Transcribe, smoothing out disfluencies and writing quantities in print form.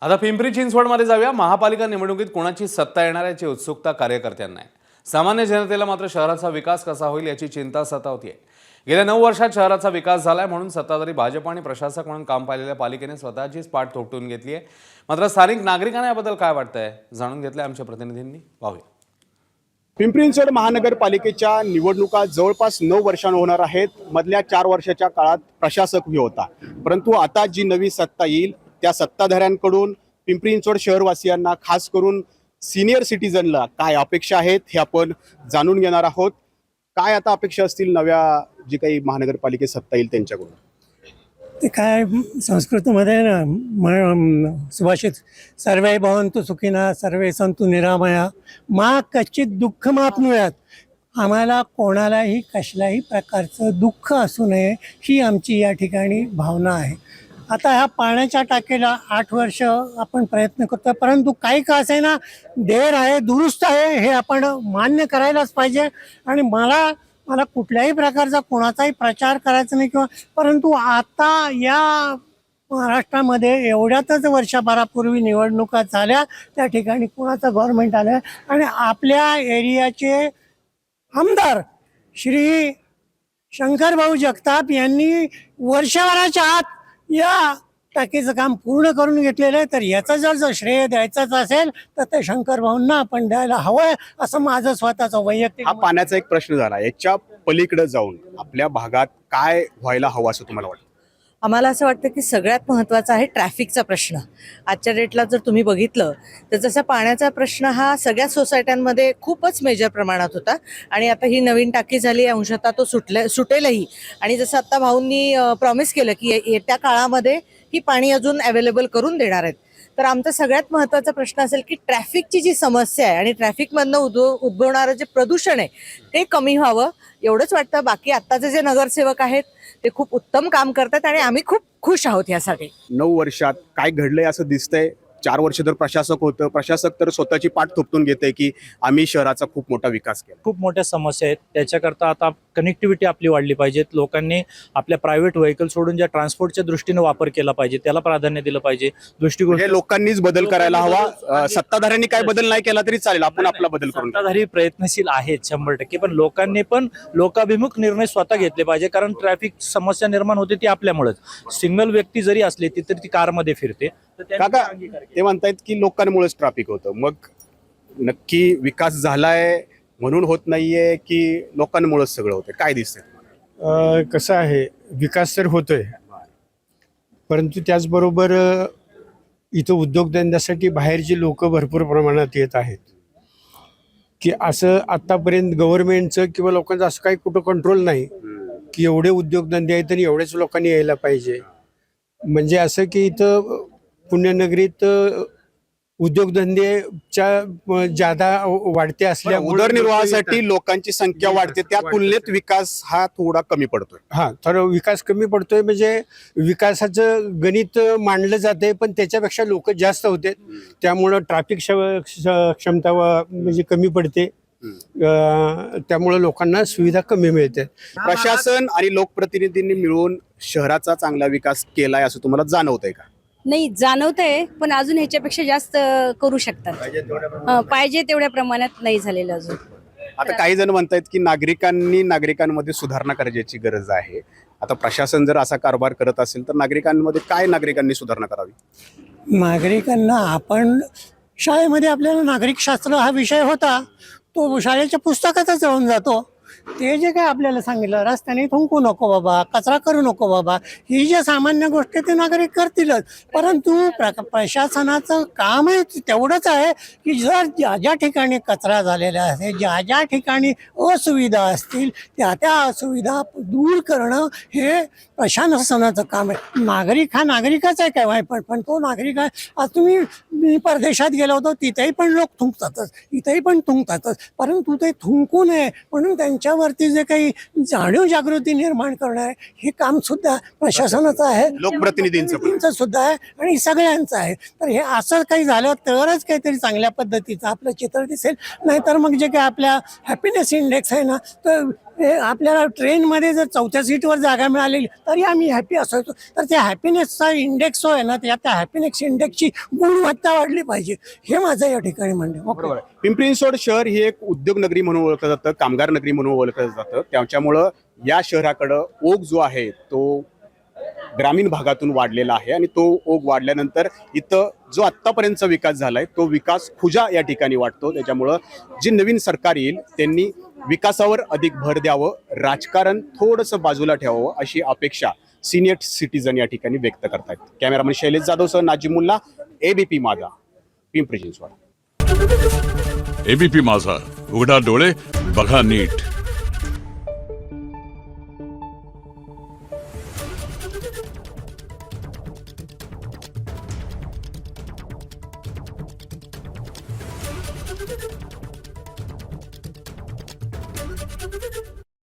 आता पिंपरी चिंचवडमध्ये जाऊया। महापालिका निवडणुकीत कोणाची सत्ता येणार याची उत्सुकता कार्यकर्त्यांना आहे। सामान्य जनतेला मात्र शहराचा विकास कसा होईल याची चिंता सतावतीये। गेल्या 9 वर्षात शहराचा विकास झालाय म्हणून सत्ताधारी भाजप आणि प्रशासक म्हणून काम पाहिलेल्या पालिकेने स्वतःचीच पाठ थोपटून घेतली आहे। मात्र स्थानिक नागरिकांना याबद्दल काय वाटतंय जाणून घेतलंय आमच्या प्रतिनिधींनी। पाहूया। पिंपरी चिंचवड महानगरपालिकेच्या निवडणुका जवळपास 9 वर्षांनी होणार आहेत। मधल्या 4 वर्षाच्या काळात प्रशासक होता, परंतु आता जी नवी सत्ता येईल त्या सत्ताधाऱ्यांकडून पिंपरी चिंचवड शहरवासियांना, खास करून सिनियर सिटीजनला काय अपेक्षा आहेत हे आपण जाणून घेणार आहोत। काय आता अपेक्षा असतील नव्या जी काही महानगरपालिकेत सत्ता येईल त्यांच्याकडून? ते काय संस्कृतमध्ये ना सुभाषित सर्वे भवन्तु सुखिनः सर्वे सन्तु निरामया मा कच्चित दुःख माप्नुयात। आम्हाला कोणालाही कसल्याही प्रकारचं दुःख असू नये ही आमची या ठिकाणी भावना आहे। आता ह्या पाण्याच्या टाकीला 8 वर्ष आपण प्रयत्न करतो, परंतु काही का असेना देर आहे दुरुस्त आहे हे आपण मान्य करायलाच पाहिजे। आणि मला कुठल्याही प्रकारचा कोणाचाही प्रचार करायचा नाही किंवा, परंतु आता या महाराष्ट्रामध्ये एवढ्यातच वर्षभरापूर्वी निवडणुका झाल्या, त्या ठिकाणी कोणाचं गव्हर्नमेंट आलं आणि आपल्या एरियाचे आमदार श्री शंकरभाऊ जगताप यांनी वर्षभराच्या आत या टाकीचं काम पूर्ण करून घेतलेलं आहे। तर याचा जर श्रेय द्यायचाच असेल तर ते शंकरभाऊंना आपण द्यायला हवंय असं माझं स्वतःचं वैयक्तिक। हा पाण्याचा एक प्रश्न झाला, याच्या पलीकडे जाऊन आपल्या भागात काय व्हायला हवं असं तुम्हाला वाटतं? आम्हाला असं वाटतं की सगळ्यात महत्त्वाचा आहे ट्रॅफिकचा प्रश्न। आजच्या डेटला जर तुम्ही बघितलं तर जसा पाण्याचा प्रश्न हा सगळ्या सोसायट्यांमध्ये खूपच मेजर प्रमाणात होता आणि आता ही नवीन टाकी झाली, अंशतः तो सुटेलही। आणि जसं आता भाऊंनी प्रॉमिस केलं की येत्या काळामध्ये ही पाणी अजून अवेलेबल करून देणार आहेत। तर आमचा सगळ्यात महत्त्वाचा प्रश्न असेल की ट्रॅफिकची जी समस्या आहे आणि ट्रॅफिकमधनं उद्भवणारं जे प्रदूषण आहे ते कमी व्हावं एवढंच वाटतं। बाकी आत्ताचे जे नगरसेवक आहेत ते खूप उत्तम काम करतात आणि आम्ही खूप खुश आहोत यासाठी। 9 वर्षात काय घडलंय असं दिसतंय? 4 वर्ष तर प्रशासक होतं, प्रशासक तर स्वतःची पाठ थोपटून घेते की आम्ही शहराचा खूप मोठा विकास केला। खूप मोठ्या समस्या आहेत, त्याच्याकरता आता कनेक्टिव्हिटी आपली वाढली पाहिजे। लोकांनी आपल्या प्रायव्हेट व्हेकल सोडून ज्या ट्रान्सपोर्टच्या दृष्टीने वापर केला पाहिजे त्याला प्राधान्य दिलं पाहिजे। दृष्टिकोन लोकांनीच बदल करायला हवा। सत्ताधाऱ्यांनी काय बदल नाही केला तरी चालेल, आपण आपला बदल करून सत्ताधारी प्रयत्नशील आहेत 100%, पण लोकांनी पण लोकाभिमुख निर्णय स्वतः घेतले पाहिजे। कारण ट्रॅफिक समस्या निर्माण होते ती आपल्यामुळेच। सिंगल व्यक्ती जरी असली ती तरी ती कारमध्ये फिरते। काका ते म्हणतायत की लोकांमुळेच ट्रॅफिक होतं, मग नक्की विकास झालाय म्हणून होत नाहीये की लोकांमुळेच सगळं होतं? काय दिसतंय? कसं आहे, विकास तर होतोय, परंतु त्याचबरोबर इथं उद्योगधंद्यासाठी बाहेरची लोक भरपूर प्रमाणात येत आहेत। की असं आतापर्यंत गव्हर्नमेंटचं किंवा लोकांचं असं काही कुठं कंट्रोल नाही की एवढे उद्योगधंदे आहेत आणि एवढेच लोकांनी यायला पाहिजे। म्हणजे असं की इथं पुण्यनगरीत उद्योगधंदेच्या ज्यादा वाढते असल्यामुळे उदरनिर्वाहासाठी लोकांची संख्या वाढते, त्या तुलनेत विकास हा थोडा कमी पडतोय। हा, तर विकास कमी पडतोय म्हणजे विकासाचं गणित मांडलं जाते पण त्याच्यापेक्षा लोक जास्त होते, त्यामुळं ट्रॅफिक क्षमता म्हणजे कमी पडते, त्यामुळे लोकांना सुविधा कमी मिळते। प्रशासन आणि लोकप्रतिनिधींनी मिळून शहराचा चांगला विकास केलाय असं तुम्हाला जाणवतंय का? नाही जाणवतंय, पण अजून ह्याच्यापेक्षा जास्त करू शकतात। पाहिजे तेवढ्या प्रमाणात नाही झालेलं अजून। आता काही जण म्हणतायत की नागरिकांमध्ये सुधारणा करायची गरज आहे। आता प्रशासन जर असा कारभार करत असेल तर नागरिकांनी सुधारणा करावी? नागरिकांना आपण शाळेमध्ये आपल्याला नागरिकशास्त्र हा विषय होता, तो शाळेच्या पुस्तकातच राहून जातो। ते जे काय आपल्याला सांगितलं, रस्त्याने थुंकू नको बाबा, कचरा करू नको बाबा, ही ज्या सामान्य गोष्टी ते नागरिक करतीलच, परंतु प्रशासनाचं काम आहे तेवढंच आहे की जर ज्या ठिकाणी कचरा झालेला असेल, ज्या ठिकाणी असुविधा असतील त्या असुविधा दूर करणं हे प्रशासनाचं काम आहे। नागरिक हा नागरिकच आहे काय, पण तो नागरिक आहे। आज मी परदेशात गेलो होतो, तिथेही पण लोक थुंकतातच, इथेही पण थुंकतातच, परंतु ते थुंकू नये म्हणून त्यांच्यावरती जे काही जाणीव जागृती निर्माण करणं आहे हे काम सुद्धा प्रशासनाचं आहे, लोकप्रतिनिधींचं सुद्धा आहे आणि सगळ्यांचं आहे। तर हे असं काही झालं तरच काहीतरी चांगल्या पद्धतीचं आपलं चित्र दिसेल, नाहीतर मग जे काही आपल्या हॅपीनेस इंडेक्स आहे ना, तर आपल्याला ट्रेनमध्ये जर 4थ्या सीटवर जागा मिळालेली तरी आम्ही हॅपी असायचो. तर त्या हॅपीनेसचा इंडेक्स जो आहे ना, त्या हॅपीनेस इंडेक्सची गुणवत्ता वाढली पाहिजे, हे माझं या ठिकाणी म्हणणं आहे. बरोबर आहे. पिंपरी चिंचवड शहर ही एक उद्योग नगरी म्हणून ओळखलं जातं, कामगार नगरी म्हणून ओळखलं जातं. त्याच्यामुळं या शहराकडं ओघ जो आहे तो ग्रामीण भागातून वाढलेला आहे आणि तो ओघ वाढल्यानंतर इथं जो आत्तापर्यंतचा विकास झालाय तो विकास खुजा या ठिकाणी वाटतो. त्याच्यामुळं जे नवीन सरकार येईल त्यांनी विकासावर अधिक भर द्यावं, राजकारण थोडंसं बाजूला ठेवावं अशी अपेक्षा सिनियर सिटीजन या ठिकाणी व्यक्त करतायत. कॅमेरामन शैलेश जाधवसह नाजिमुल्ला, एबीपी माझा, पिंपरी चिंचवड. एबीपी माझा, उघडा डोळे बघा नीट.